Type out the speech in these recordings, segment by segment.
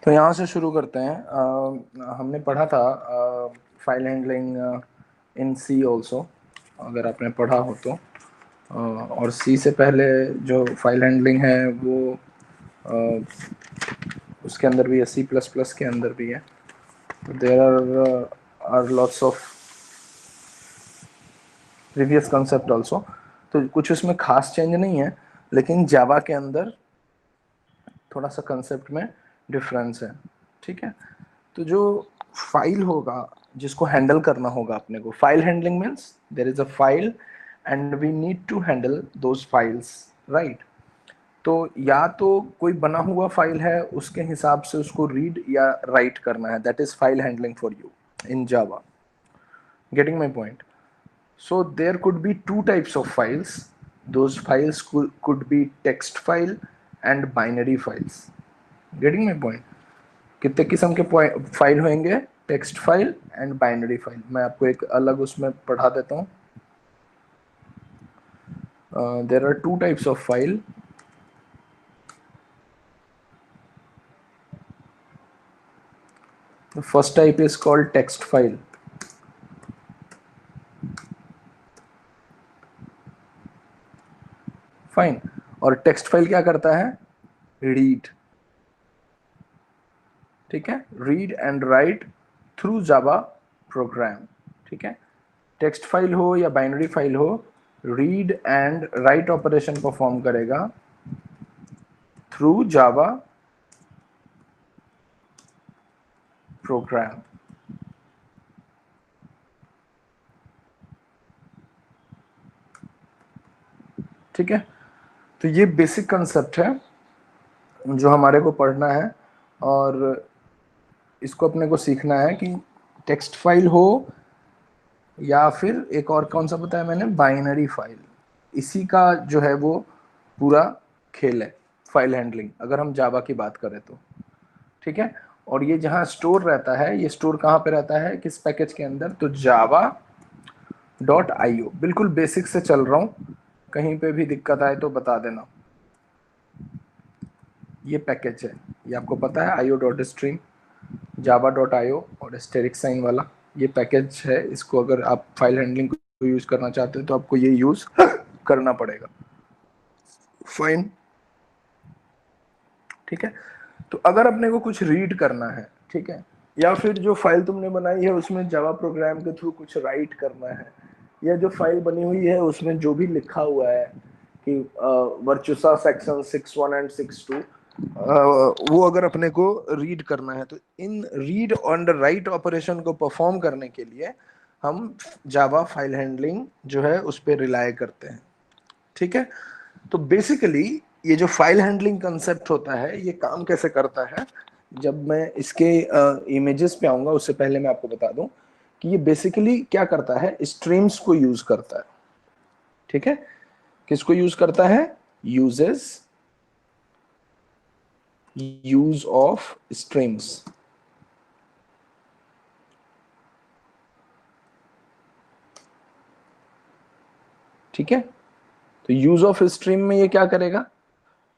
तो यहाँ से शुरू करते हैं। हमने पढ़ा था file handling in C also, अगर आपने पढ़ा हो तो। और सी से पहले जो फाइल हैंडलिंग है वो उसके अंदर भी है, सी प्लस प्लस के अंदर भी है। There are lots of previous concept also. तो कुछ उसमें खास चेंज नहीं है, लेकिन जावा के अंदर थोड़ा सा कंसेप्ट में डिफरेंस है। ठीक है, तो जो फाइल होगा जिसको हैंडल करना होगा अपने को, file handling means there is a file and we need to handle those files, right. तो या तो कोई बना हुआ फाइल है, उसके हिसाब से उसको रीड या राइट करना है, that is file handling for you in Java. Getting my point? So there could be two types of files. Those files could be text file and binary files. Getting my point? कितने किस्म के file होंगे? Text file and binary file. मैं आपको एक अलग उसमें पढ़ा देता हूँ। There are two types of file. The first type is called text file. Fine. और टेक्स्ट फाइल क्या करता है? रीड। ठीक है, read and write through Java program. ठीक है, टेक्स्ट फाइल हो या बाइनरी फाइल हो, read and write operation perform करेगा थ्रू जावा प्रोग्राम। ठीक है, तो ये बेसिक कंसेप्ट है जो हमारे को पढ़ना है, और इसको अपने को सीखना है कि टेक्स्ट फाइल हो या फिर एक और कौन सा बताया मैंने, बाइनरी फाइल। इसी का जो है वो पूरा खेल है फाइल हैंडलिंग, अगर हम जावा की बात करें तो। ठीक है, और ये जहाँ स्टोर रहता है, ये स्टोर कहाँ पे रहता है, किस पैकेज के अंदर? तो जावा डॉट आई ओ। बिल्कुल बेसिक से चल रहा हूँ, कहीं पे भी दिक्कत आए तो बता देना। ये पैकेज है, ये आपको पता है, I O dot stream, Java dot I O और एस्टेरिक साइन वाला ये पैकेज है। इसको अगर आप फाइल हैंडलिंग को यूज करना चाहते हैं तो आपको ये यूज करना पड़ेगा। फाइन। ठीक है, तो अगर अपने को कुछ रीड करना है, ठीक है, या फिर जो फाइल तुमने बनाई है उसमें जावा प्रोग्राम के थ्रू कुछ राइट करना है, या जो फाइल बनी हुई है उसमें जो भी लिखा हुआ है कि वर्चुसा सेक्शन 6.1 एंड 6.2, वो अगर अपने को रीड करना है, तो इन रीड एंड राइट ऑपरेशन को परफॉर्म करने के लिए हम जावा फाइल हैंडलिंग जो है उस पर रिलाय करते हैं। ठीक है, तो बेसिकली ये जो फाइल हैंडलिंग कंसेप्ट होता है ये काम कैसे करता है, जब मैं इसके इमेजेस पे आऊंगा उससे पहले मैं आपको बता दूं कि ये बेसिकली क्या करता है, स्ट्रीम्स को यूज करता है। ठीक है, किसको यूज करता है? Uses use of streams. ठीक है, तो यूज ऑफ स्ट्रीम में ये क्या करेगा?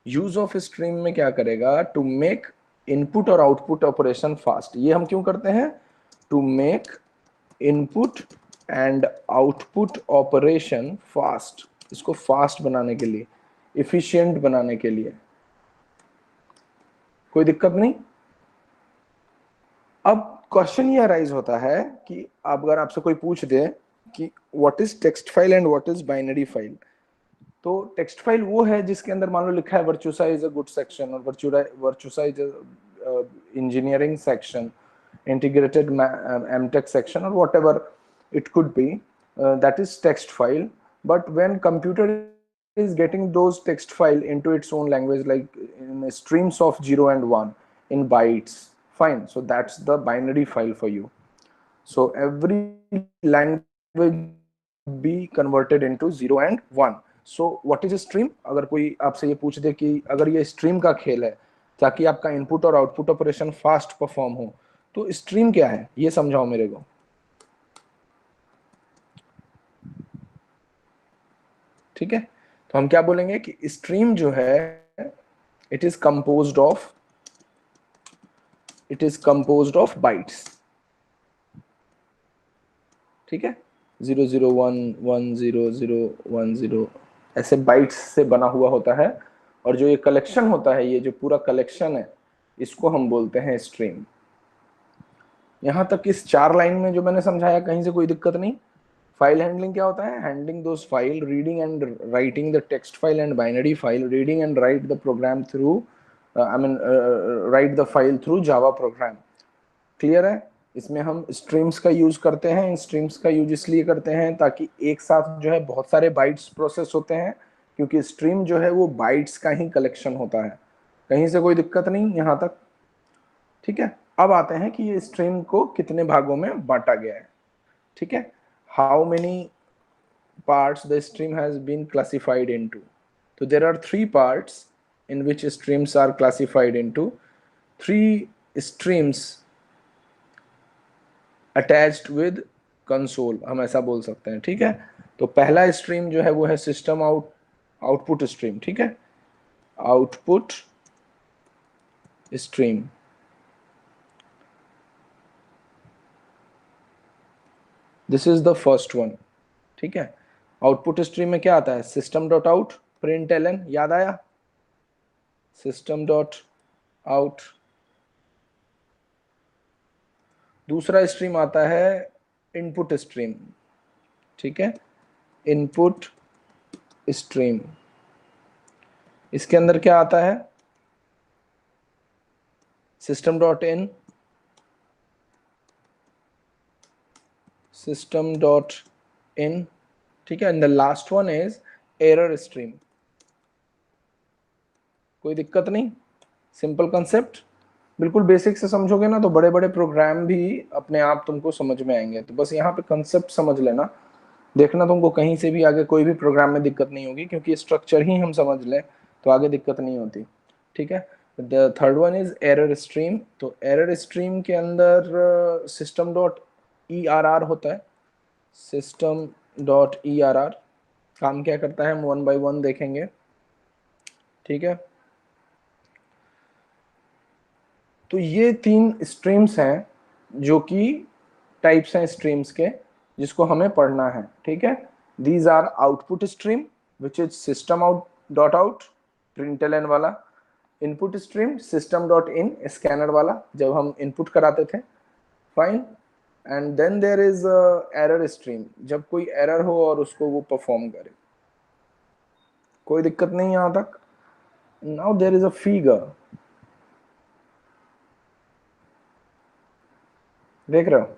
यूज ऑफ स्ट्रीम में क्या करेगा? टू मेक इनपुट और आउटपुट ऑपरेशन फास्ट। ये हम क्यों करते हैं? To make input and output operation fast. इसको फास्ट बनाने के लिए, इफिशिएंट बनाने के लिए। कोई दिक्कत नहीं। अब क्वेश्चन ये अराइज होता है कि अगर आपसे कोई पूछ दे कि what is text file and what is binary file, तो टेक्स्ट फाइल वो है जिसके अंदर मान लो लिखा है Virtusa is a good section, और Virtusa is engineering section, integrated MTech section, or whatever it could be, that is text file. But when computer is getting those text file into its own language, like in streams of 0 and 1 in bytes, fine, so that's the binary file for you. So every language be converted into 0 and 1. So what is a stream? अगर कोई आपसे ये पूछ दे कि अगर ये stream का खेल है ताकि आपका इनपुट और आउटपुट ऑपरेशन फास्ट परफॉर्म हो, तो स्ट्रीम क्या है ये समझाओ मेरे को। ठीक है, तो हम क्या बोलेंगे कि स्ट्रीम जो है, it is composed of it is composed of bytes, ठीक है, 0011010 ऐसे बाइट्स से बना हुआ होता है। और जो ये कलेक्शन होता है, ये जो पूरा कलेक्शन है, इसको हम बोलते हैं स्ट्रीम। यहां तक इस 4 लाइन में जो मैंने समझाया, कहीं से कोई दिक्कत नहीं। फाइल हैंडलिंग क्या होता है? Handling those file, reading and writing the text file and binary file, reading and write the program through write the file through Java program. Clear है? इसमें हम स्ट्रीम्स का यूज करते हैं। इन स्ट्रीम्स का यूज इसलिए करते हैं ताकि एक साथ जो है बहुत सारे बाइट्स प्रोसेस होते हैं, क्योंकि स्ट्रीम जो है वो बाइट्स का ही कलेक्शन होता है। कहीं से कोई दिक्कत नहीं यहां तक, ठीक है। अब आते हैं कि ये स्ट्रीम को कितने भागों में बांटा गया है, ठीक है। How many parts the stream has been classified into? So there are 3 parts in which streams are classified into. 3 streams attached with console, हम ऐसा बोल सकते हैं, ठीक है। तो पहला स्ट्रीम जो है वो है सिस्टम आउटपुट स्ट्रीम, ठीक है, output stream. This is the first one, ठीक है। आउटपुट स्ट्रीम में क्या आता है? सिस्टम डॉट आउट प्रिंटलन, याद आया? System dot out. दूसरा स्ट्रीम आता है इनपुट स्ट्रीम, ठीक है, इनपुट स्ट्रीम। इसके अंदर क्या आता है? सिस्टम डॉट इन, सिस्टम डॉट इन, ठीक है। And the last one is error stream. कोई दिक्कत नहीं, सिंपल कंसेप्ट, बिल्कुल बेसिक से समझोगे ना तो बड़े बड़े प्रोग्राम भी अपने आप तुमको समझ में आएंगे। तो बस यहाँ पे कंसेप्ट समझ लेना, देखना तुमको कहीं से भी आगे कोई भी प्रोग्राम में दिक्कत नहीं होगी, क्योंकि स्ट्रक्चर ही हम समझ लें तो आगे दिक्कत नहीं होती, ठीक है। The third one is error stream. तो एरर स्ट्रीम के अंदर system dot E R R होता है। System dot E R R काम क्या करता है हम 1 by 1 देखेंगे, ठीक है। तो ये 3 स्ट्रीम्स हैं जो कि टाइप्स हैं स्ट्रीम्स के, जिसको हमें पढ़ना है, ठीक है। These are output stream which is system out dot out println वाला, input stream system dot in scanner वाला जब हम इनपुट कराते थे, fine. And then there is error stream, जब कोई एरर हो और उसको वो परफॉर्म करे। कोई दिक्कत नहीं यहां तक। Now there is a figure, देख रहे हो?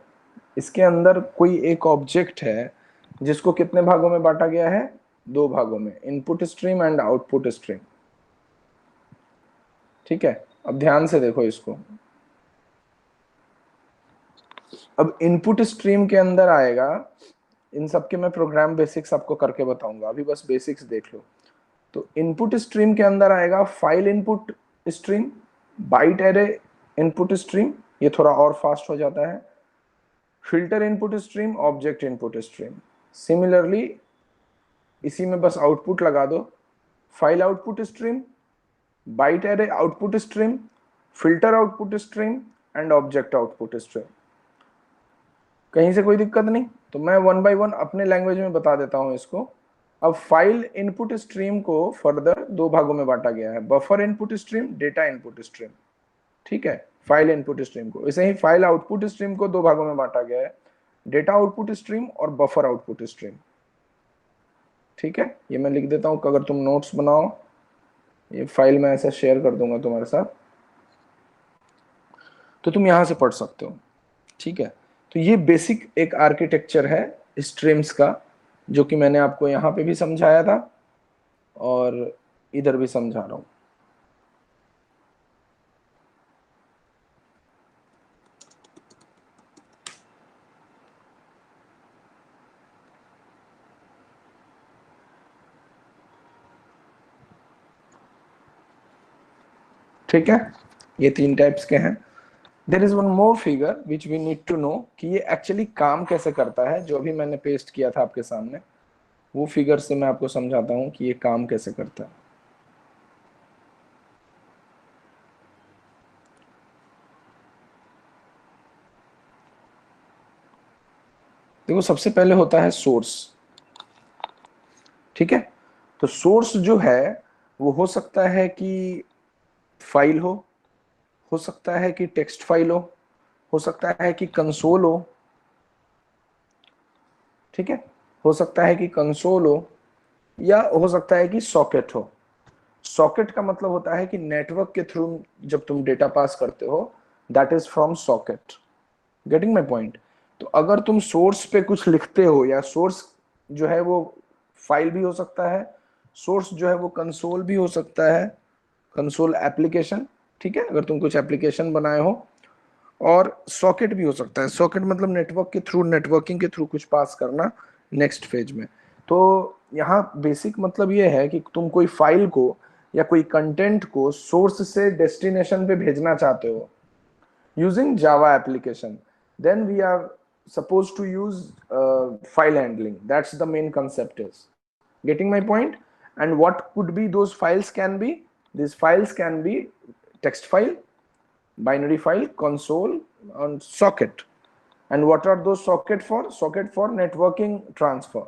इसके अंदर कोई एक ऑब्जेक्ट है जिसको कितने भागों में बांटा गया है? 2 भागों में, input stream and output stream, ठीक है। अब ध्यान से देखो इसको। अब इनपुट स्ट्रीम के अंदर आएगा, इन सब के मैं प्रोग्राम बेसिक्स आपको करके बताऊंगा, अभी बस बेसिक्स देख लो। तो इनपुट स्ट्रीम के अंदर आएगा file input stream, byte array input stream, ये थोड़ा और फास्ट हो जाता है, filter input stream, object input stream. Similarly इसी में बस आउटपुट लगा दो, file output stream, byte array output stream, filter output stream and object output stream. कहीं से कोई दिक्कत नहीं। तो मैं 1 by 1 अपने लैंग्वेज में बता देता हूं इसको। अब फाइल इनपुट स्ट्रीम को फर्दर 2 भागों में बांटा गया है, buffer input stream, data input stream, ठीक है। फाइल इनपुट स्ट्रीम को ऐसे ही फाइल आउटपुट स्ट्रीम को 2 भागों में बांटा गया है, डेटा आउटपुट स्ट्रीम और बफर आउटपुट स्ट्रीम, ठीक है। ये मैं लिख देता हूं, अगर तुम नोट्स बनाओ, ये फाइल मैं ऐसा शेयर कर दूंगा तुम्हारे साथ, तो तुम यहां से पढ़ सकते हो, ठीक है। तो ये बेसिक एक आर्किटेक्चर है स्ट्रीम्स का, जो कि मैंने आपको यहाँ पे भी समझाया था और इधर भी समझा रहा हूँ। ठीक है, ये 3 टाइप्स के हैं। There is one more figure which we need to know कि ये एक्चुअली काम कैसे करता है। जो अभी मैंने पेस्ट किया था आपके सामने, वो फिगर से मैं आपको समझाता हूँ कि ये काम कैसे करता है। देखो सबसे पहले होता है सोर्स, ठीक है। तो सोर्स जो है वो हो सकता है कि फाइल हो सकता है कि टेक्स्ट फाइल हो सकता है कि कंसोल हो, ठीक है, हो सकता है कि कंसोल हो, या हो सकता है कि सॉकेट हो। सॉकेट का मतलब होता है कि नेटवर्क के थ्रू जब तुम डेटा पास करते हो, that is from socket. Getting my point? तो अगर तुम सोर्स पे कुछ लिखते हो, या सोर्स जो है वो फाइल भी हो सकता है, सोर्स जो है वो कंसोल भी हो सकता है, कंसोल एप्लीकेशन, ठीक है, अगर तुम कुछ एप्लीकेशन बनाए हो, और सॉकेट भी हो सकता है। सॉकेट मतलब नेटवर्क के थ्रू, नेटवर्किंग के थ्रू कुछ पास करना नेक्स्ट फेज में। तो यहाँ बेसिक मतलब ये है कि तुम कोई फाइल को या कोई कंटेंट को सोर्स से डेस्टिनेशन पे भेजना चाहते हो using Java application, then we are supposed to use file handling. That's the main concept is. Getting my point? And what could be those files can be? These files can be text file, binary file, console, and socket. And what are those socket for? Socket for networking transfer.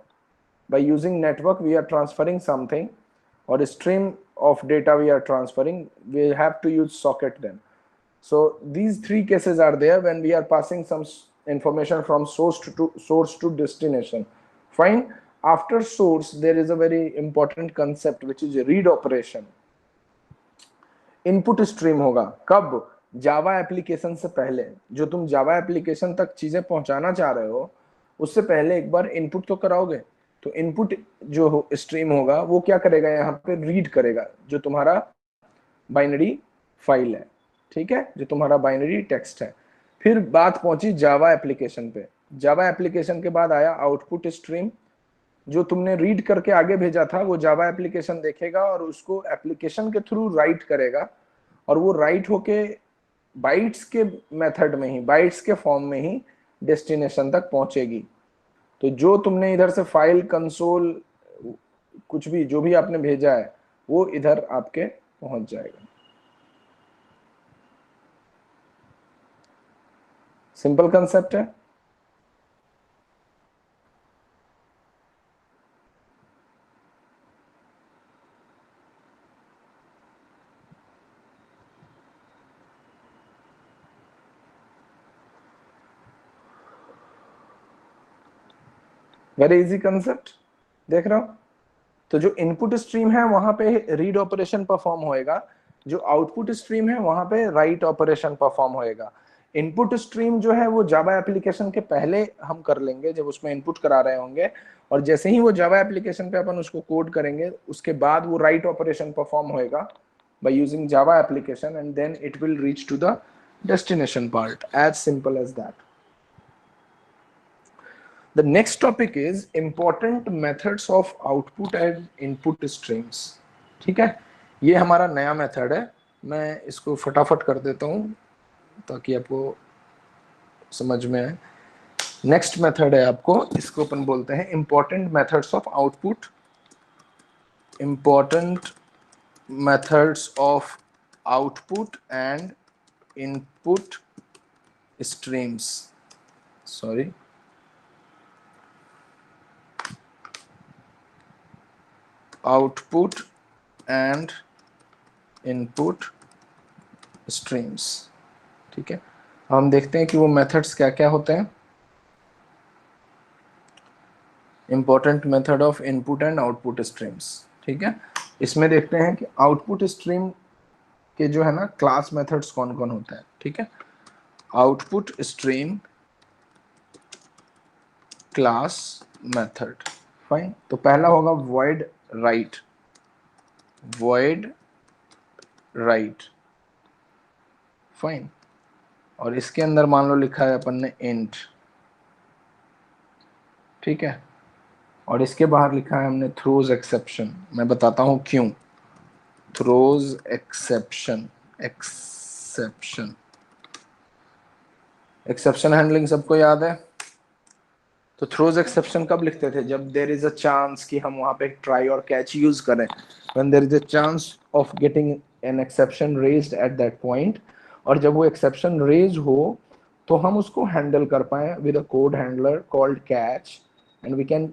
By using network, we are transferring something, or a stream of data we are transferring. We have to use socket then. So these three cases are there when we are passing some information from source to destination. Fine. After source, there is a very important concept which is read operation. Input stream होगा कब? Java application से पहले, जो तुम Java application तक चीजें पहुंचाना चाह रहे हो, उससे पहले एक बार इनपुट तो कराओगे। तो इनपुट जो स्ट्रीम होगा वो क्या करेगा, यहाँ पे रीड करेगा जो तुम्हारा बाइनरी फाइल है, ठीक है, जो तुम्हारा बाइनरी टेक्स्ट है। फिर बात पहुंची जावा एप्लीकेशन पे। जावा एप्लीकेशन के बाद आया आउटपुट स्ट्रीम। जो तुमने रीड करके आगे भेजा था वो जावा एप्लीकेशन देखेगा और उसको एप्लीकेशन के थ्रू राइट करेगा, और वो राइट होके बाइट्स के मेथड में ही, बाइट्स के फॉर्म में ही डेस्टिनेशन तक पहुंचेगी। तो जो तुमने इधर से फाइल, कंसोल, कुछ भी जो भी आपने भेजा है वो इधर आपके पहुंच जाएगा। सिंपल कंसेप्ट है। वेरी इजी कंसेप्ट, देख रहा हो? तो जो इनपुट स्ट्रीम है वहां पे रीड ऑपरेशन परफॉर्म होएगा, जो आउटपुट स्ट्रीम है वहां पे राइट ऑपरेशन परफॉर्म होएगा। इनपुट स्ट्रीम जो है वो जावा एप्लीकेशन के पहले हम कर लेंगे जब उसमें इनपुट करा रहे होंगे, और जैसे ही वो जावा एप्लीकेशन पे अपन उसको कोड करेंगे उसके बाद वो राइट ऑपरेशन परफॉर्म होएगा by using Java application, and then it will reach to the destination part. As simple as that. The next topic is important methods of output and input streams. ठीक है, ये हमारा नया method है। मैं इसको फटाफट कर देता हूँ ताकि आपको समझ में आए। नेक्स्ट मेथड है आपको, इसको अपन बोलते हैं important methods of output, important methods of output and input streams. Sorry. Output and input streams, ठीक है। हम देखते हैं कि वो मेथड्स क्या क्या होते हैं। Important method of input and output streams, ठीक है। इसमें देखते हैं कि आउटपुट स्ट्रीम के जो है ना क्लास मेथड्स कौन कौन होते हैं, ठीक है। Output stream class method, fine. तो पहला होगा void write, void write, fine. और इसके अंदर मान लो लिखा है अपन ने int, ठीक है। और इसके बाहर लिखा है हमने थ्रोज एक्सेप्शन। मैं बताता हूं क्यों। Throws exception, exception, exception handling सबको याद है। तो थ्रोज एक्सेप्शन कब लिखते थे? जब देर इज अ चांस कि हम वहां पे ट्राई और कैच यूज करें, when there is a chance of getting an exception raised at that point. और जब वो एक्सेप्शन रेज हो तो हम उसको हैंडल कर पाए with a code handler called catch, and we can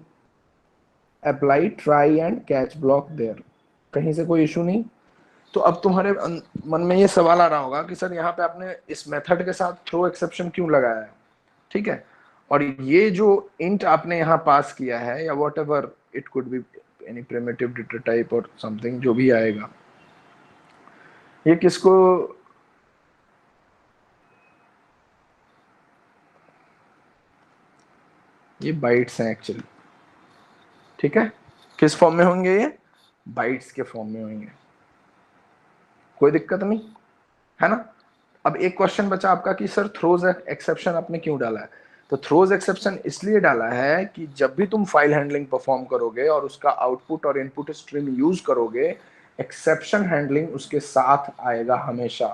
apply try and catch block there. कहीं से कोई इशू नहीं। तो अब तुम्हारे मन में ये सवाल आ रहा होगा कि सर यहाँ पे आपने इस मेथड के साथ थ्रो एक्सेप्शन क्यों लगाया है, ठीक है। और ये जो इंट आपने यहाँ पास किया है, या what ever it could be any primitive data type और समथिंग जो भी आएगा, ये किसको, ये बाइट्स हैं एक्चुअली, ठीक है। किस फॉर्म में होंगे ये, बाइट्स के फॉर्म में होंगे, कोई दिक्कत नहीं है ना। अब एक क्वेश्चन बचा आपका कि सर थ्रोज एक्सेप्शन आपने क्यों डाला है। तो थ्रोज एक्सेप्शन इसलिए डाला है कि जब भी तुम फाइल हैंडलिंग परफॉर्म करोगे और उसका आउटपुट और इनपुट स्ट्रीम यूज करोगे, एक्सेप्शन हैंडलिंग उसके साथ आएगा हमेशा।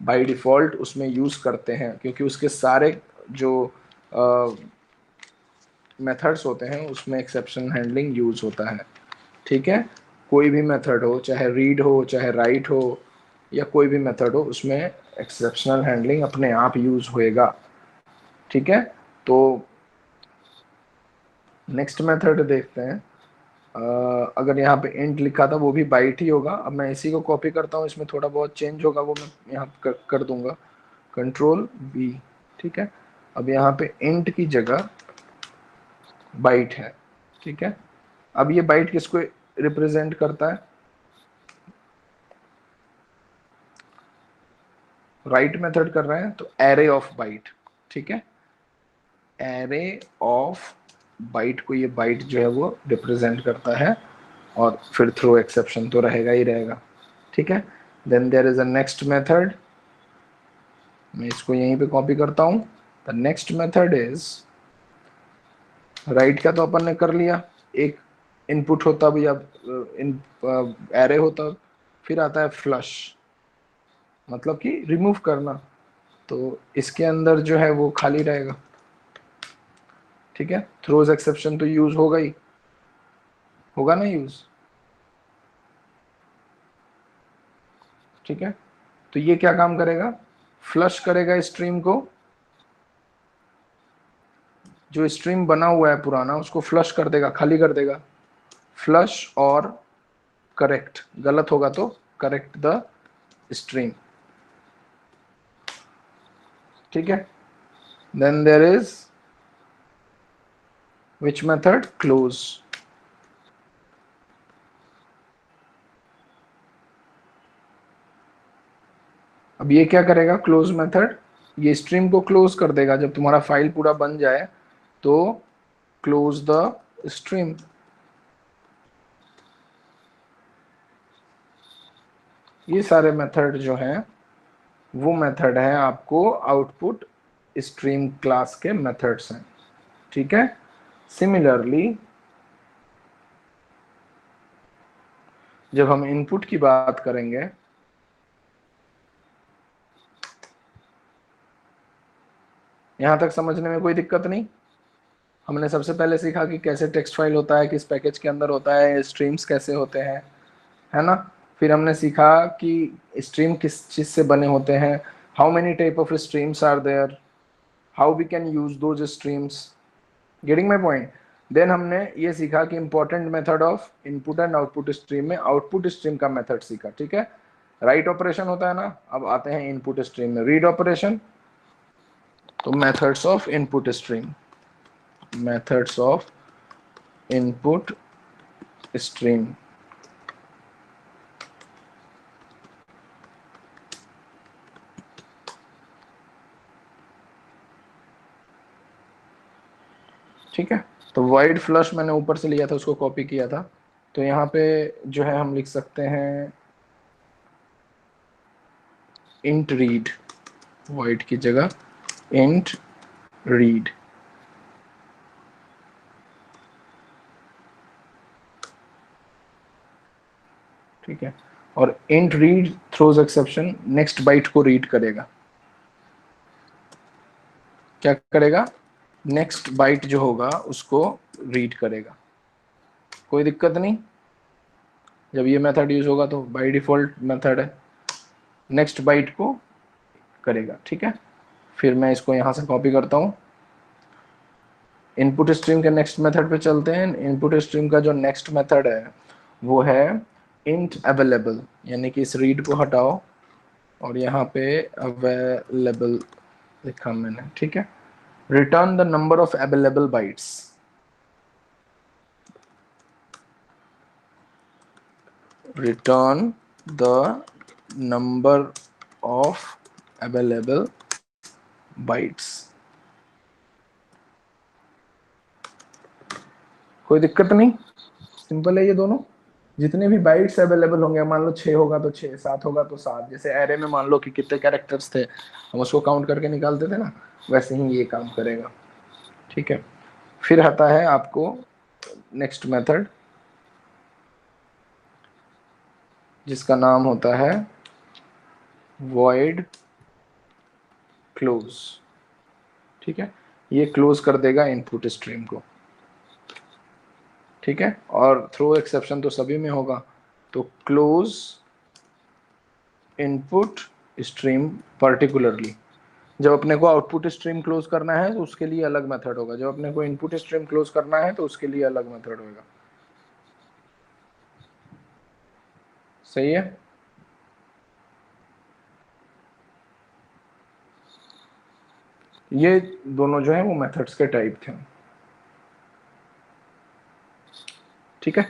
बाय डिफॉल्ट उसमें यूज करते हैं, क्योंकि उसके सारे जो मेथड्स होते हैं उसमें एक्सेप्शन हैंडलिंग यूज होता है, ठीक है। कोई भी मेथड हो, चाहे रीड हो चाहे राइट हो, या कोई भी मेथड हो, उसमें एक्सेप्शनल हैंडलिंग अपने आप यूज होएगा, ठीक है। तो नेक्स्ट मेथड देखते हैं। अगर यहाँ पे इंट लिखा था वो भी बाइट ही होगा। अब मैं इसी को कॉपी करता हूँ, इसमें थोड़ा बहुत चेंज होगा वो मैं यहाँ कर दूंगा, कंट्रोल बी, ठीक है। अब यहाँ पे इंट की जगह बाइट है, ठीक है। अब ये बाइट किसको रिप्रेजेंट करता है, राइट मेथड कर रहे हैं तो एरे ऑफ बाइट, ठीक है। एरे ऑफ बाइट को ये बाइट जो है वो रिप्रेजेंट करता है, और फिर थ्रो एक्सेप्शन तो रहेगा ही रहेगा, ठीक है। Then there is a next method, मैं इसको यहीं पे कॉपी करता हूं। The next method is, write का तो अपन ने कर लिया, एक इनपुट होता भी, अब इन एरे होता, फिर आता है फ्लश, मतलब कि रिमूव करना। तो इसके अंदर जो है वो खाली रहेगा, ठीक है। थ्रोज एक्सेप्शन तो यूज होगा ही, होगा ना यूज, ठीक है। तो ये क्या काम करेगा, फ्लश करेगा स्ट्रीम को, जो स्ट्रीम बना हुआ है पुराना उसको फ्लश कर देगा, खाली कर देगा। फ्लश और करेक्ट, गलत होगा तो करेक्ट द स्ट्रीम, ठीक है। Then there is which method, close. अब ये क्या करेगा क्लोज मेथड, ये स्ट्रीम को क्लोज कर देगा। जब तुम्हारा फाइल पूरा बन जाए तो क्लोज द स्ट्रीम। ये सारे मेथड जो हैं वो मेथड है आपको आउटपुट स्ट्रीम क्लास के मेथड्स हैं, ठीक है। सिमिलरली जब हम इनपुट की बात करेंगे, यहां तक समझने में कोई दिक्कत नहीं। हमने सबसे पहले सीखा कि कैसे टेक्स्ट फाइल होता है, किस पैकेज के अंदर होता है, स्ट्रीम्स कैसे होते हैं, है ना। फिर हमने सीखा कि स्ट्रीम किस चीज से बने होते हैं, how many type of streams are there, how we can use those streams, getting my point. Then हमने ये सीखा कि important method of input and output stream में आउटपुट स्ट्रीम का मेथड सीखा, ठीक है। राइट ऑपरेशन होता है ना। अब आते हैं इनपुट स्ट्रीम में, रीड ऑपरेशन। तो methods of input stream, methods of input stream, ठीक है। तो वाइड फ्लश मैंने ऊपर से लिया था, उसको कॉपी किया था। तो यहाँ पे जो है हम लिख सकते हैं इंट रीड, वाइड की जगह इंट रीड, ठीक है। और int read throws exception next byte को रीड करेगा। क्या करेगा, नेक्स्ट बाइट जो होगा उसको रीड करेगा, कोई दिक्कत नहीं। जब ये मेथड यूज होगा तो बाय डिफॉल्ट मेथड है, नेक्स्ट बाइट को करेगा, ठीक है। फिर मैं इसको यहाँ से कॉपी करता हूँ। इनपुट स्ट्रीम के नेक्स्ट मेथड पे चलते हैं। इनपुट स्ट्रीम का जो नेक्स्ट मेथड है वो है इंट अवेलेबल, यानी कि इस रीड को हटाओ और यहाँ पे अवेलेबल लिखा मैंने, ठीक है। Return the number of available bytes. Return the number of available bytes. कोई दिक्कत नहीं, सिंपल है ये दोनों। जितने भी बाइट्स अवेलेबल होंगे, मान लो 6 होगा तो 6, 7 होगा तो 7, जैसे एरे में मान लो कि कितने कैरेक्टर्स थे, हम उसको काउंट करके निकालते थे ना, वैसे ही ये काम करेगा, ठीक है। फिर आता है आपको नेक्स्ट मेथड, जिसका नाम होता है void क्लोज, ठीक है। ये क्लोज कर देगा इनपुट स्ट्रीम को, ठीक है। और थ्रो एक्सेप्शन तो सभी में होगा, तो क्लोज इनपुट स्ट्रीम पर्टिकुलरली। जब अपने को आउटपुट स्ट्रीम क्लोज करना है तो उसके लिए अलग मेथड होगा, जब अपने को इनपुट स्ट्रीम क्लोज करना है तो उसके लिए अलग मेथड होगा। सही है। ये दोनों जो है वो मेथड्स के टाइप थे, ठीक है।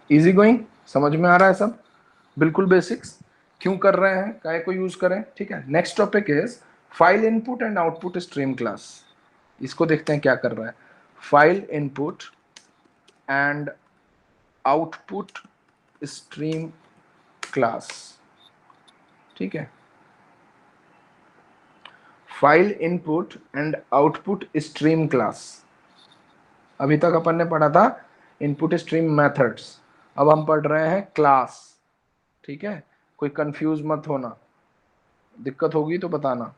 इजी गोइंग, समझ में आ रहा है सब, बिल्कुल बेसिक्स। क्यों कर रहे हैं, काय को यूज करें, ठीक है। Next topic is file input and output stream class. इसको देखते हैं क्या कर रहा है। File input and output stream class, ठीक है। File input and output stream class. अभी तक अपन ने पढ़ा था इनपुट स्ट्रीम मेथड्स, अब हम पढ़ रहे हैं क्लास, ठीक है। कोई कंफ्यूज मत होना, दिक्कत होगी तो बताना।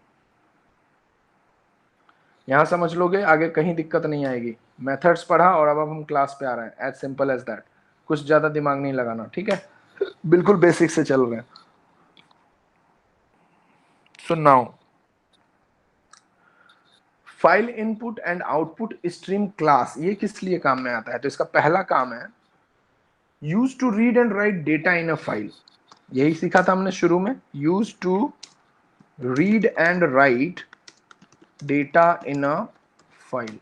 यहां समझ लोगे, आगे कहीं दिक्कत नहीं आएगी। मेथड्स पढ़ा और अब हम क्लास पे आ रहे हैं, एज सिंपल एज दैट। कुछ ज्यादा दिमाग नहीं लगाना, ठीक है। बिल्कुल बेसिक से चल रहे हैं। So now file input and output stream class, ये किस लिए काम में आता है, तो इसका पहला काम है use to read and write data in a file. यही सीखा था हमने शुरू में, use to read and write data in a file,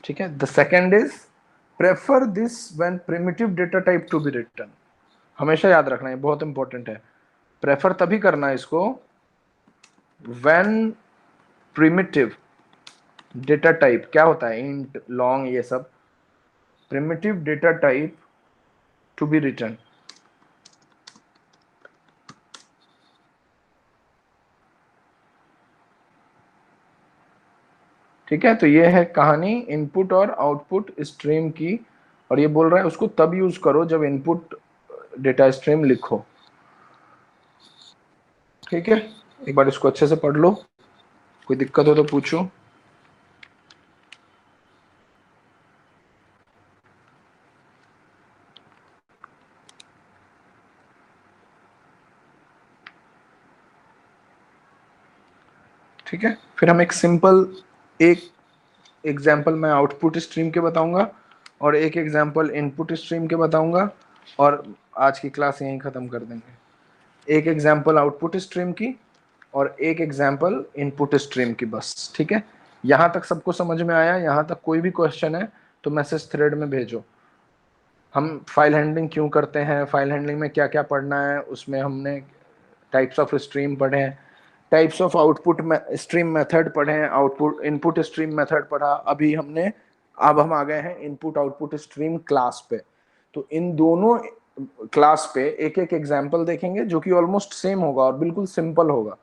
ठीक है। The second is prefer this when primitive data type to be return. हमेशा याद रखना, है बहुत इंपॉर्टेंट है। प्रेफर तभी करना है इसको व्हेन प्रिमिटिव डेटा टाइप, क्या होता है, इंट, लॉन्ग, ये सब primitive data type to be return, ठीक है। तो ये है कहानी इनपुट और आउटपुट स्ट्रीम की, और ये बोल रहा है उसको तब यूज करो जब इनपुट डेटा स्ट्रीम लिखो, ठीक है। एक बार इसको अच्छे से पढ़ लो, कोई दिक्कत हो तो पूछो। ठीक है, फिर हम एक सिंपल एक एग्जाम्पल मैं आउटपुट स्ट्रीम के बताऊंगा और एक एग्जाम्पल इनपुट स्ट्रीम के बताऊंगा, और आज की क्लास यहीं ख़त्म कर देंगे। एक एग्जाम्पल आउटपुट स्ट्रीम की और एक एग्जाम्पल इनपुट स्ट्रीम की, बस, ठीक है। यहाँ तक सबको समझ में आया? यहाँ तक कोई भी क्वेश्चन है तो मैसेज थ्रेड में भेजो। हम फाइल हैंडलिंग क्यों करते हैं, फाइल हैंडलिंग में क्या क्या पढ़ना है, उसमें हमने टाइप्स ऑफ स्ट्रीम पढ़े हैं, types of output stream method पढ़े हैं, आउटपुट इनपुट स्ट्रीम मेथड पढ़ा अभी हमने। अब हम आ गए हैं इनपुट आउटपुट स्ट्रीम क्लास पे। तो इन दोनों क्लास पे एक एक एग्जाम्पल देखेंगे जो कि ऑलमोस्ट सेम होगा और बिल्कुल सिंपल होगा,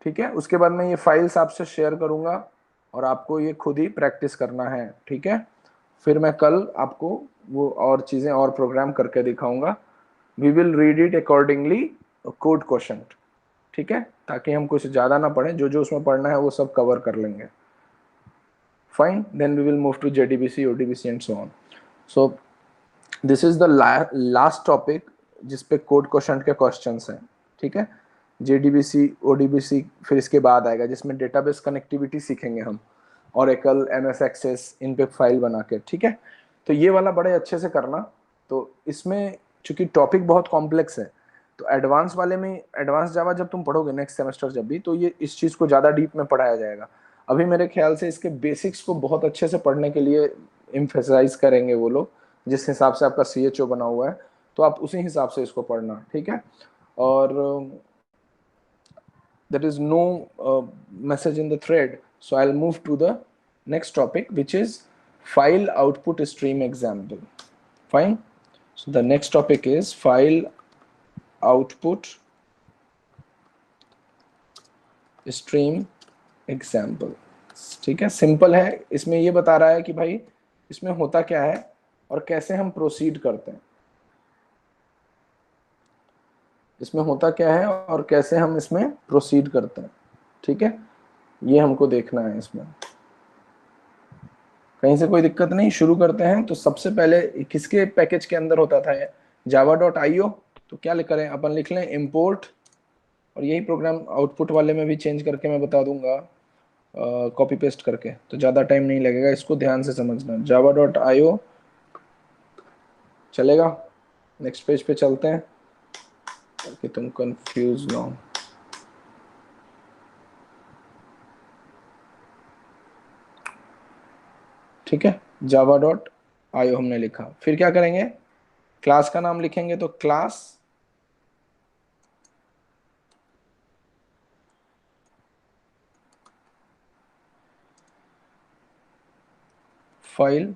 ठीक है। उसके बाद मैं ये फाइल्स आपसे शेयर करूंगा और आपको ये खुद ही प्रैक्टिस करना है, ठीक है। फिर मैं कल आपको वो और चीजें और प्रोग्राम करके दिखाऊंगा। We will read it accordingly code question, ठीक है, ताकि हम कुछ ज्यादा ना पढ़ें, जो जो उसमें पढ़ना है वो सब कवर कर लेंगे। Fine, then we will move to JDBC, ODBC and so on. So this is the last topic जिसपे कोड क्वेश्चन के क्वेश्चंस हैं, ठीक है। JDBC ODBC फिर इसके बाद आएगा, जिसमें डेटाबेस कनेक्टिविटी सीखेंगे हम, Oracle MS Access इन पे फाइल बना के, ठीक है। तो ये वाला बड़े अच्छे से करना। तो इसमें चूंकि टॉपिक बहुत कॉम्प्लेक्स है, तो एडवांस वाले में, एडवांस जावा जब तुम पढ़ोगे नेक्स्ट सेमेस्टर जब भी, तो ये इस चीज़ को ज़्यादा डीप में पढ़ाया जाएगा। अभी मेरे ख्याल से इसके बेसिक्स को बहुत अच्छे से पढ़ने के लिए एम्फेसाइज करेंगे वो लोग, जिस हिसाब से आपका CHO बना हुआ है, तो आप उसी हिसाब से इसको पढ़ना, ठीक है। और there is no message in the thread, so I'll move to the next topic, which is file output stream example. Fine. So the next topic is file output stream example. ठीक है, सिंपल है। इसमें ये बता रहा है कि भाई इसमें होता क्या है और कैसे हम प्रोसीड करते हैं, इसमें होता क्या है और कैसे हम इसमें प्रोसीड करते हैं, ठीक है। ये हमको देखना है। इसमें कहीं से कोई दिक्कत नहीं, शुरू करते हैं। तो सबसे पहले किसके पैकेज के अंदर होता था ये, java.io। तो क्या लिख करें अपन, लिख लें import, और यही प्रोग्राम आउटपुट वाले में भी चेंज करके मैं बता दूंगा, कॉपी पेस्ट करके, तो ज़्यादा टाइम नहीं लगेगा। इसको ध्यान से समझना, java.io चलेगा। नेक्स्ट पेज पे चलते हैं ताकि तुम कंफ्यूज ना हो। ठीक है, java.io हमने लिखा। फिर क्या करेंगे, क्लास का नाम लिखेंगे। तो क्लास फाइल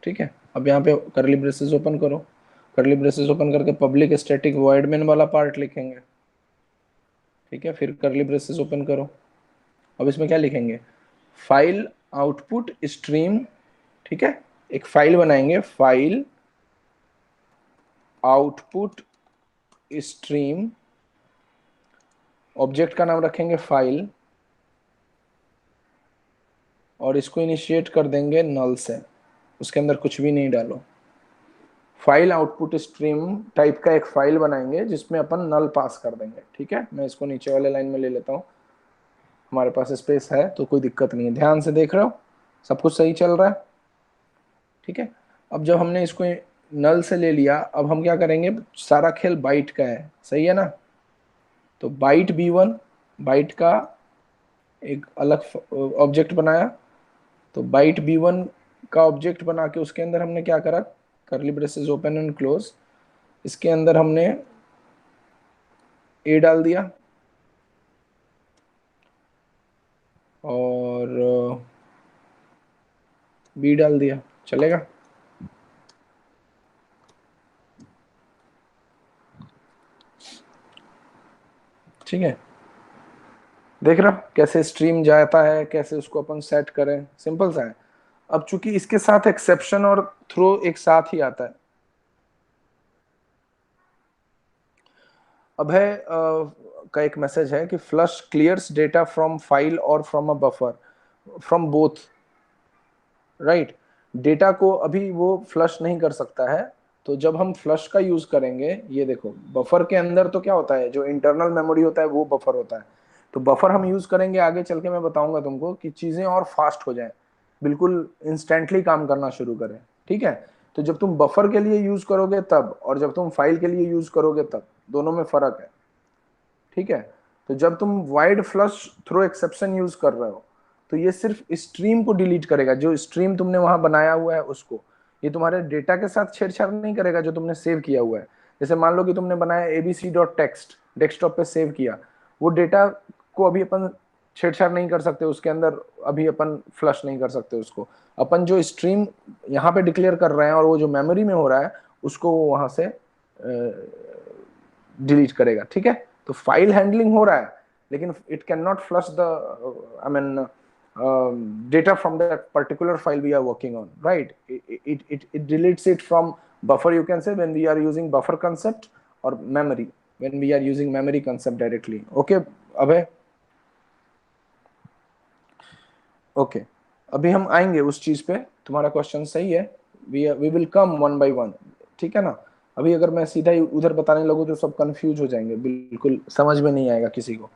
ठीक है। अब यहाँ पे करली ब्रेसेस ओपन करो, करली ब्रेसेस ओपन करके पब्लिक स्टैटिक वॉइड मेन वाला पार्ट लिखेंगे, ठीक है। फिर करली ब्रेसेस ओपन करो। अब इसमें क्या लिखेंगे, फाइल आउटपुट स्ट्रीम, ठीक है। एक फाइल बनाएंगे, फाइल आउटपुट स्ट्रीम, ऑब्जेक्ट का नाम रखेंगे फाइल, और इसको इनिशिएट कर देंगे नल से, उसके अंदर कुछ भी नहीं डालो। फाइल आउटपुट स्ट्रीम टाइप का एक फाइल बनाएंगे जिसमें अपन नल पास कर देंगे, ठीक है। मैं इसको नीचे वाले लाइन में ले लेता हूँ, हमारे पास स्पेस है तो कोई दिक्कत नहीं है। ध्यान से देख रहे हो, सब कुछ सही चल रहा है, ठीक है। अब जब हमने इसको नल से ले लिया, अब हम क्या करेंगे, सारा खेल बाइट का है, सही है ना। तो बाइट B1, बाइट का एक अलग ऑब्जेक्ट बनाया। तो बाइट B1 का ऑब्जेक्ट बना के उसके अंदर हमने क्या करा, करली ब्रेसेस ओपन एंड क्लोज, इसके अंदर हमने A डाल दिया और B डाल दिया, चलेगा। ठीक है, देख रहा कैसे स्ट्रीम जाता है, कैसे उसको अपन सेट करें, सिंपल सा है। अब चूंकि इसके साथ एक्सेप्शन और थ्रो एक साथ ही आता है, अब है का एक मैसेज है कि flush clears data from file और from a buffer, from both, right. Data को अभी वो फ्लश नहीं कर सकता है। तो जब हम फ्लश का यूज करेंगे, ये देखो बफर के अंदर तो क्या होता है, जो इंटरनल मेमोरी होता है वो बफर होता है। तो बफर हम यूज करेंगे, आगे चल के मैं बताऊंगा तुमको कि चीजें और फास्ट हो जाए, बिल्कुल इंस्टेंटली काम करना शुरू करें, ठीक है। तो जब तुम बफर के लिए यूज करोगे तब, और जब तुम फाइल के लिए यूज करोगे तब, दोनों में फर्क है, ठीक है। तो जब तुम void flush throw exception use कर रहे हो, तो ये सिर्फ स्ट्रीम को डिलीट करेगा, जो स्ट्रीम तुमने वहां बनाया हुआ है उसको। ये तुम्हारे डेटा के साथ छेड़छाड़ नहीं करेगा जो तुमने सेव किया हुआ है। जैसे मान लो कि तुमने बनाया abc.txt, डेस्कटॉप पे सेव किया, वो डेटा को अभी अपन छेड़छाड़ नहीं कर सकते उसके अंदर, अभी अपन फ्लश नहीं कर सकते उसको। अपन जो स्ट्रीम यहाँ पे डिक्लेयर कर रहे हैं और वो जो मेमोरी में हो रहा है उसको वो वहां से डिलीट करेगा, ठीक है। तो फाइल हैंडलिंग हो रहा है, लेकिन it can not flush the, I mean data from that particular file we are working on, right? It deletes it from buffer, you can say, when we are using buffer concept, or memory when we are using memory concept directly, okay। अबे okay, अभी हम आएंगे उस चीज पे, तुम्हारा question सही है, we will come one by one, ठीक है ना। अभी अगर मैं सीधा ही उधर बताने लगूँ तो सब कंफ्यूज हो जाएंगे, बिल्कुल समझ में नहीं आएगा किसी को,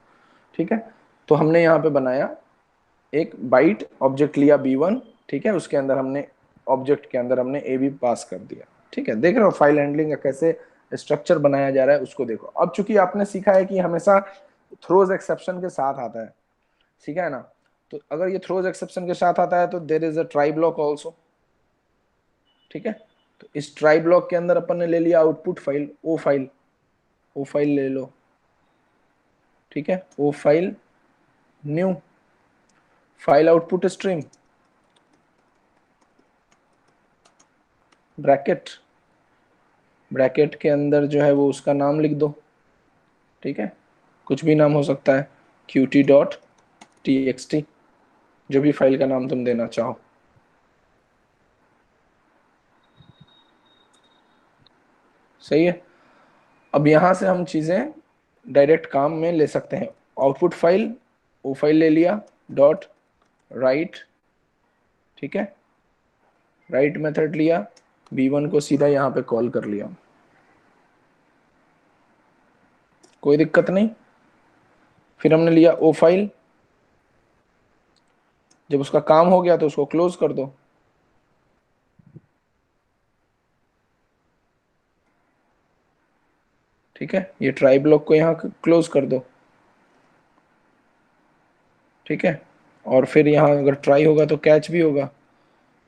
ठीक है। तो हमने यहाँ पे बनाया एक बाइट ऑब्जेक्ट लिया b1, ठीक है, उसके अंदर हमने ऑब्जेक्ट के अंदर हमने ab पास कर दिया, ठीक है। देख रहे हो फाइल हैंडलिंग का कैसे स्ट्रक्चर बनाया जा रहा है, उसको देखो। अब चूंकि आपने सीखा है कि हमेशा थ्रोज एक्सेप्शन के साथ आता है, ठीक है ना। तो अगर ये थ्रोज एक्सेप्शन के साथ आता है तो there is a try block also, ठीक है। तो इस ट्राई ब्लॉक के अंदर अपन ने ले लिया आउटपुट फाइल, ओ फाइल ले लो, ठीक है, O file new file output stream bracket, bracket के अंदर जो है वो उसका नाम लिख दो, ठीक है, कुछ भी नाम हो सकता है, qt.txt, जो भी फाइल का नाम तुम देना चाहो। सही है। अब यहां से हम चीजें डायरेक्ट काम में ले सकते हैं। आउटपुट फाइल वो फाइल ले लिया, डॉट राइट, ठीक है, राइट मेथड लिया, b1 को सीधा यहाँ पे कॉल कर लिया, कोई दिक्कत नहीं। फिर हमने लिया ओ फाइल, जब उसका काम हो गया तो उसको क्लोज कर दो, ठीक है, ये ट्राई ब्लॉक को यहाँ क्लोज कर दो, ठीक है। और फिर यहाँ अगर ट्राई होगा तो कैच भी होगा,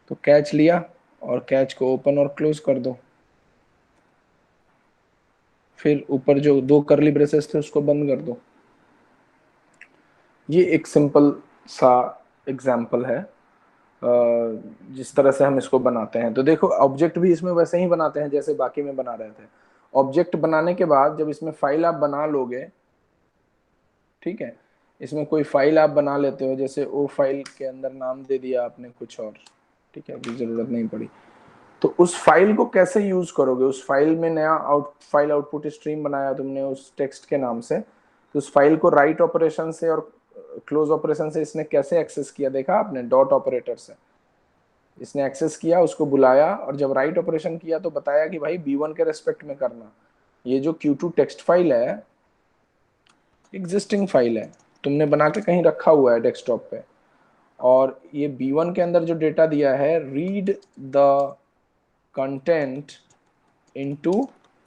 तो कैच लिया और कैच को ओपन और क्लोज कर दो। फिर ऊपर जो दो करली ब्रेसेस थे उसको बंद कर दो। ये एक सिंपल सा एग्जाम्पल है जिस तरह से हम इसको बनाते हैं। तो देखो ऑब्जेक्ट भी इसमें वैसे ही बनाते हैं जैसे बाकी में बना रहे थे। ऑब्जेक्ट बनाने के बाद जब इसमें फाइल आप बना लोगे, ठीक है, इसमें कोई फाइल आप बना लेते हो, जैसे ओ फाइल के अंदर नाम दे दिया आपने कुछ और, ठीक है, अभी जरूरत नहीं पड़ी। तो उस फाइल को कैसे यूज करोगे, उस फाइल में नया फाइल आउटपुट स्ट्रीम बनाया तुमने उस टेक्स्ट के नाम से, तो उस फाइल को राइट ऑपरेशन से और क्लोज ऑपरेशन से इसने कैसे एक्सेस किया, देखा आपने, डॉट ऑपरेटर से इसने एक्सेस किया, उसको बुलाया, और जब राइट ऑपरेशन किया तो बताया कि भाई b1 के रेस्पेक्ट में करना। ये जो q2 टेक्स्ट फाइल है एग्जिस्टिंग फाइल है, तुमने बना के कहीं रखा हुआ है डेस्कटॉप पे, और ये b1 के अंदर जो डेटा दिया है, read the content into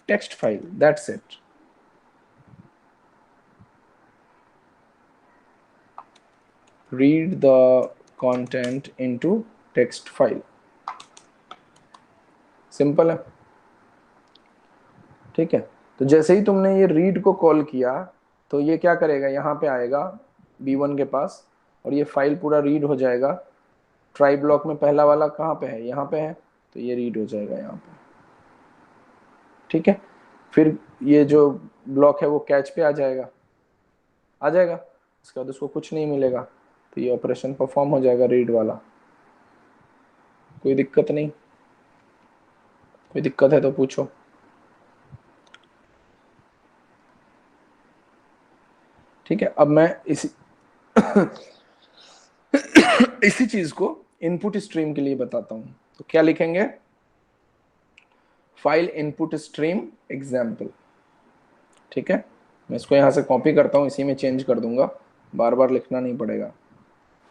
text file, that's it। read the content into text file, simple है, ठीक है। तो जैसे ही तुमने ये रीड को कॉल किया तो ये क्या करेगा, यहाँ पे आएगा b1 के पास और ये फाइल पूरा रीड हो जाएगा। ट्राई ब्लॉक में पहला वाला कहाँ पे है, यहाँ पे है, तो ये रीड हो जाएगा यहाँ पे, ठीक है। फिर ये जो ब्लॉक है वो कैच पे आ जाएगा, आ जाएगा, इसके बाद उसको कुछ नहीं मिलेगा, तो ये ऑपरेशन परफॉर्म हो जाएगा रीड वाला। कोई दिक्कत नहीं, कोई दिक्कत है तो पूछो। ठीक है, अब मैं इसी इसी चीज को इनपुट स्ट्रीम के लिए बताता हूं। तो क्या लिखेंगे, फाइल इनपुट स्ट्रीम एग्जाम्पल, ठीक है। मैं इसको यहां से कॉपी करता हूं, इसी में चेंज कर दूंगा, बार बार लिखना नहीं पड़ेगा।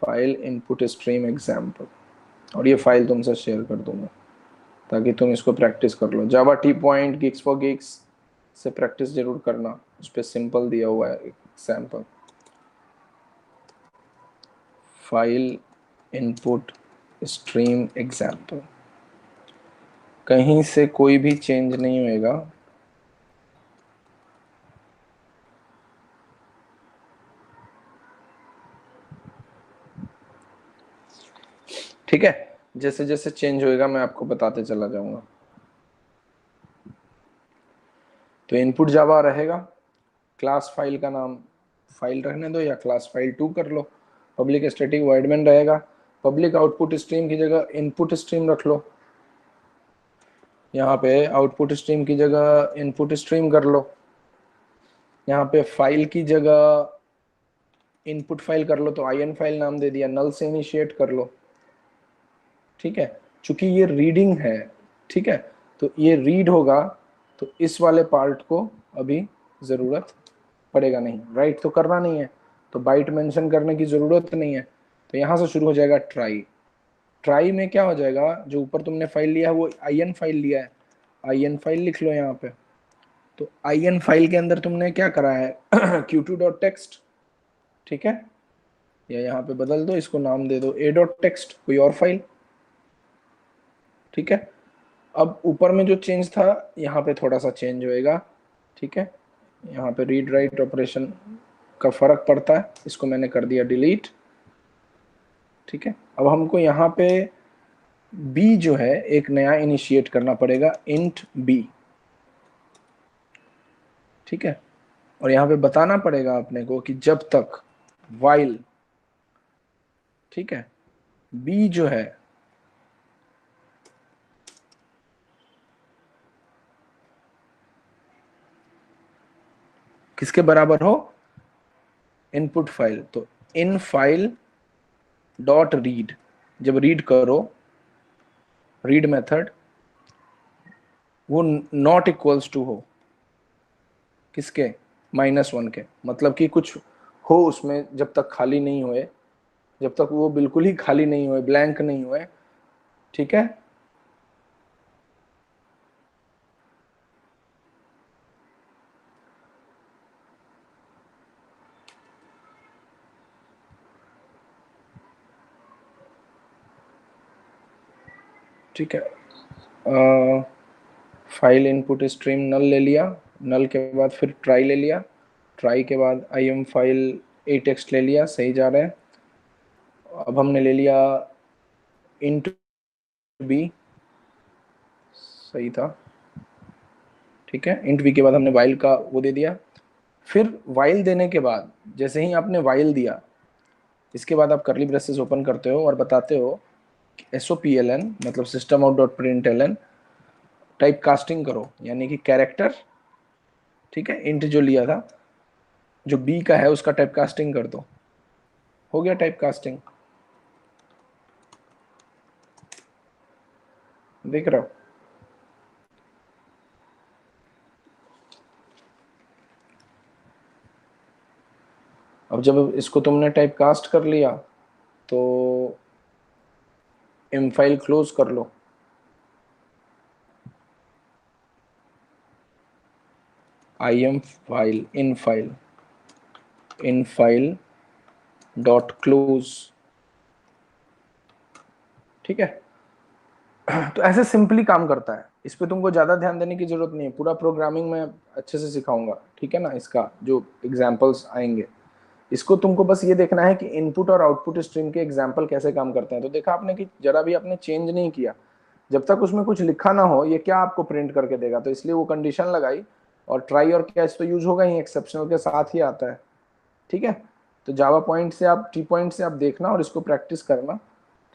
फाइल इनपुट स्ट्रीम एग्जाम्पल, और ये फाइल तुमसे शेयर कर दूंगा ताकि तुम इसको प्रैक्टिस कर लो। Java T point geeks for geeks से प्रैक्टिस जरूर करना, उस पर सिंपल दिया हुआ है example. File input stream example, कहीं से कोई भी चेंज नहीं होएगा, ठीक है। जैसे जैसे चेंज होएगा मैं आपको बताते चला जाऊंगा। तो इनपुट जावा रहेगा, क्लास फाइल का नाम फाइल रहने दो या क्लास फाइल 2 कर लो, पब्लिक स्टैटिक वॉइड मेन रहेगा, पब्लिक आउटपुट स्ट्रीम की जगह इनपुट स्ट्रीम रख लो, यहाँ पे आउटपुट स्ट्रीम की जगह इनपुट स्ट्रीम कर लो, यहाँ पे फाइल की जगह इनपुट फाइल कर लो तो IN फाइल नाम दे दिया, नल से इनिशिएट कर लो, ठीक है। चूंकि ये रीडिंग है, ठीक है, तो ये रीड होगा, तो इस वाले पार्ट को अभी जरूरत पड़ेगा नहीं, राइट तो करना नहीं है, तो बाइट मेंशन करने की जरूरत नहीं है। तो यहां से शुरू हो जाएगा ट्राई। ट्राई में क्या हो जाएगा, जो ऊपर तुमने फाइल लिया है वो IN फाइल लिया है, IN फाइल लिख लो यहाँ पे। तो IN फाइल के अंदर तुमने क्या करा है q2.txt, ठीक है, या यहाँ पे बदल दो, इसको नाम दे दो a.txt, कोई और फाइल, ठीक है। अब ऊपर में जो चेंज था यहाँ पे थोड़ा सा चेंज होएगा, ठीक है, यहाँ पे रीड राइट ऑपरेशन का फर्क पड़ता है, इसको मैंने कर दिया डिलीट, ठीक है। अब हमको यहाँ पे b जो है एक नया इनिशिएट करना पड़ेगा, int b, ठीक है। और यहाँ पे बताना पड़ेगा अपने को कि जब तक while, ठीक है, b जो है किसके बराबर हो, इनपुट फाइल, तो इन फाइल डॉट रीड, जब रीड करो, रीड मेथड वो नॉट इक्वल्स टू हो किसके, -1 के, मतलब कि कुछ हो उसमें जब तक खाली नहीं हुए, जब तक वो बिल्कुल ही खाली नहीं हुए, ब्लैंक नहीं हुए, ठीक है। ठीक है, फाइल इनपुट स्ट्रीम नल ले लिया, नल के बाद फिर ट्राई ले लिया, ट्राई के बाद IM फाइल a.txt ले लिया, सही जा रहा है। अब हमने ले लिया int b, सही था, ठीक है। int b के बाद हमने while का वो दे दिया, फिर while देने के बाद जैसे ही आपने while दिया, इसके बाद आप कर्ली ब्रेसेस ओपन करते हो और बताते हो SOPLN मतलब system out dot println type casting करो, यानी कि कैरेक्टर, ठीक है, इंट जो लिया था, जो b का है उसका टाइप कास्टिंग कर दो, हो गया टाइप कास्टिंग, देख रहे हो। अब जब इसको तुमने टाइप कास्ट कर लिया तो m फाइल क्लोज कर लो, IM file in file dot close, ठीक है। तो ऐसे सिंपली काम करता है, इस पे तुमको ज्यादा ध्यान देने की जरूरत नहीं है, पूरा प्रोग्रामिंग में अच्छे से सिखाऊंगा, ठीक है ना। इसका जो एग्जांपल्स आएंगे, इसको तुमको बस ये देखना है कि इनपुट और आउटपुट स्ट्रीम के एग्जांपल कैसे काम करते हैं। तो देखा आपने कि जरा भी आपने चेंज नहीं किया, जब तक उसमें कुछ लिखा ना हो ये क्या आपको प्रिंट करके देगा, तो इसलिए वो कंडीशन लगाई। और ट्राई और कैच तो यूज होगा ही, एक्सेप्शनल के साथ ही आता है, ठीक है। तो जावा पॉइंट से आप टी पॉइंट से आप देखना और इसको प्रैक्टिस करना,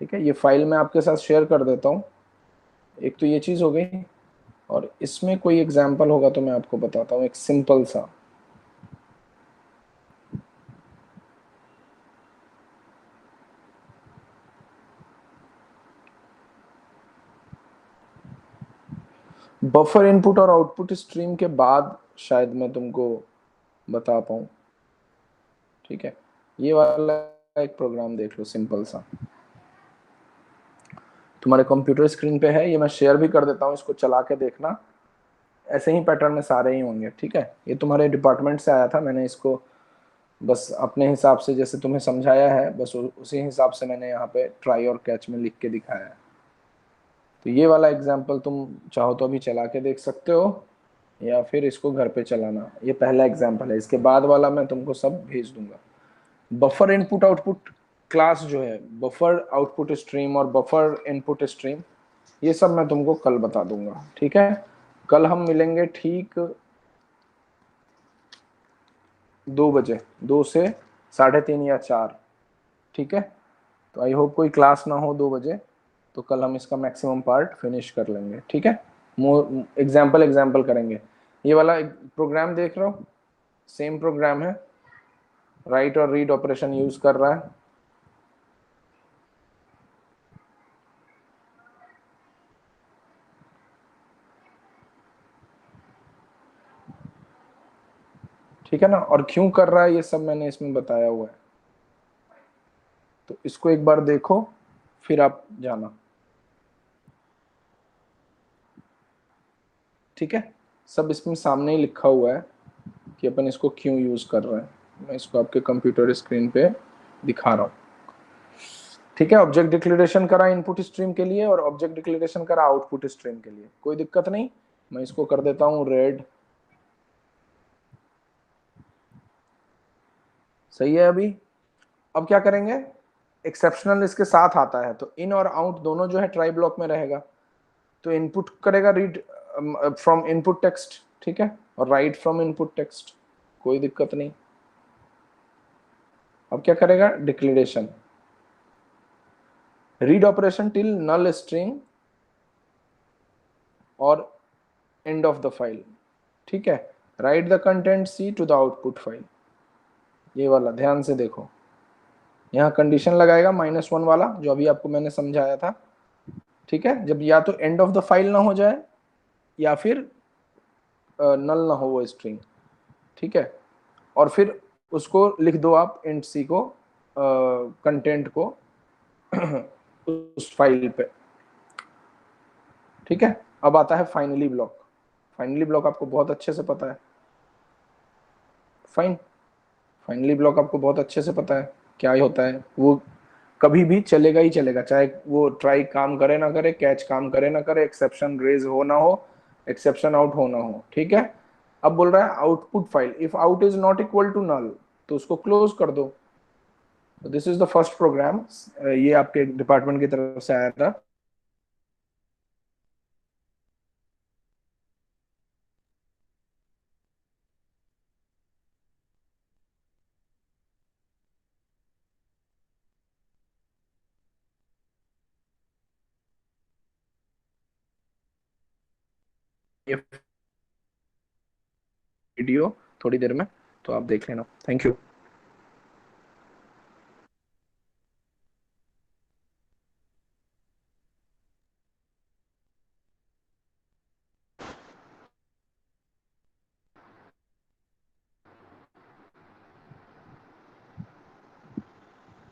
ठीक है। ये फाइल मैं आपके साथ शेयर कर देता हूँ, एक तो ये चीज हो गई, और इसमें कोई एग्जाम्पल होगा तो मैं आपको बताता हूँ एक सिंपल सा। बफर इनपुट और आउटपुट स्ट्रीम के बाद शायद मैं तुमको बता पाऊँ, ठीक है। ये वाला एक प्रोग्राम देख लो सिंपल सा, तुम्हारे कंप्यूटर स्क्रीन पे है, ये मैं शेयर भी कर देता हूँ, इसको चला के देखना, ऐसे ही पैटर्न में सारे ही होंगे, ठीक है। ये तुम्हारे डिपार्टमेंट से आया था, मैंने इसको बस अपने हिसाब से जैसे तुम्हें समझाया है बस उसी हिसाब से मैंने यहाँ पे ट्राई और कैच में लिख के दिखाया है। तो ये वाला एग्जाम्पल तुम चाहो तो अभी चला के देख सकते हो, या फिर इसको घर पे चलाना, ये पहला एग्जाम्पल है, इसके बाद वाला मैं तुमको सब भेज दूंगा। बफर इनपुट आउटपुट क्लास जो है, बफर आउटपुट स्ट्रीम और बफर इनपुट स्ट्रीम, ये सब मैं तुमको कल बता दूंगा, ठीक है। कल हम मिलेंगे ठीक 2 बजे, 2 से 3:30 या 4, ठीक है। तो आई होप कोई क्लास ना हो 2 बजे, तो कल हम इसका मैक्सिमम पार्ट फिनिश कर लेंगे, ठीक है। एग्जाम्पल एग्जाम्पल करेंगे। ये वाला प्रोग्राम देख रहे हो, सेम प्रोग्राम है, राइट और रीड ऑपरेशन यूज कर रहा है। ठीक है ना, और क्यों कर रहा है ये सब मैंने इसमें बताया हुआ है, तो इसको एक बार देखो फिर आप जाना। ठीक है, सब इसमें सामने ही लिखा हुआ है कि अपन इसको क्यों यूज कर रहे हैं। मैं इसको आपके कंप्यूटर स्क्रीन पे दिखा रहा हूँ। ठीक है, ऑब्जेक्ट डिक्लेरेशन करा इनपुट स्ट्रीम के लिए और ऑब्जेक्ट डिक्लेरेशन करा आउटपुट स्ट्रीम के लिए, कोई दिक्कत नहीं। मैं इसको कर देता हूँ रेड। सही है। अभी अब क्या करेंगे, एक्सेप्शनल इसके साथ आता है, तो इन और आउट दोनों जो है ट्राई ब्लॉक में रहेगा। तो इनपुट करेगा रीड फ्रॉम इनपुट टेक्स्ट, ठीक है, और राइट फ्रॉम इनपुट टेक्स्ट, कोई दिक्कत नहीं। अब क्या करेगा, declaration read operation till null string और एंड ऑफ द फाइल। ठीक है, write the content see to the output file. ये वाला ध्यान से देखो, यहाँ कंडीशन लगाएगा -1 वाला जो अभी आपको मैंने समझाया था। ठीक है, जब या तो एंड ऑफ द फाइल ना हो जाए या फिर नल ना हो वो स्ट्रिंग। ठीक है, और फिर उसको लिख दो आप इंट सी को, कंटेंट को उस फाइल पे। ठीक है, अब आता है फाइनली ब्लॉक। फाइनली ब्लॉक आपको बहुत अच्छे से पता है। फाइन, फाइनली ब्लॉक आपको बहुत अच्छे से पता है क्या ही होता है। वो कभी भी चलेगा ही चलेगा, चाहे वो ट्राई काम करे ना करे, कैच काम करे ना करे, एक्सेप्शन रेज हो ना हो, एक्सेप्शन आउट हो ना हो। ठीक है, अब बोल रहा है output file if out is not equal to null, तो उसको क्लोज कर दो। This is the first program, ये आपके डिपार्टमेंट की तरफ से आया था। ये वीडियो थोड़ी देर में, तो आप देख लेना। Thank you.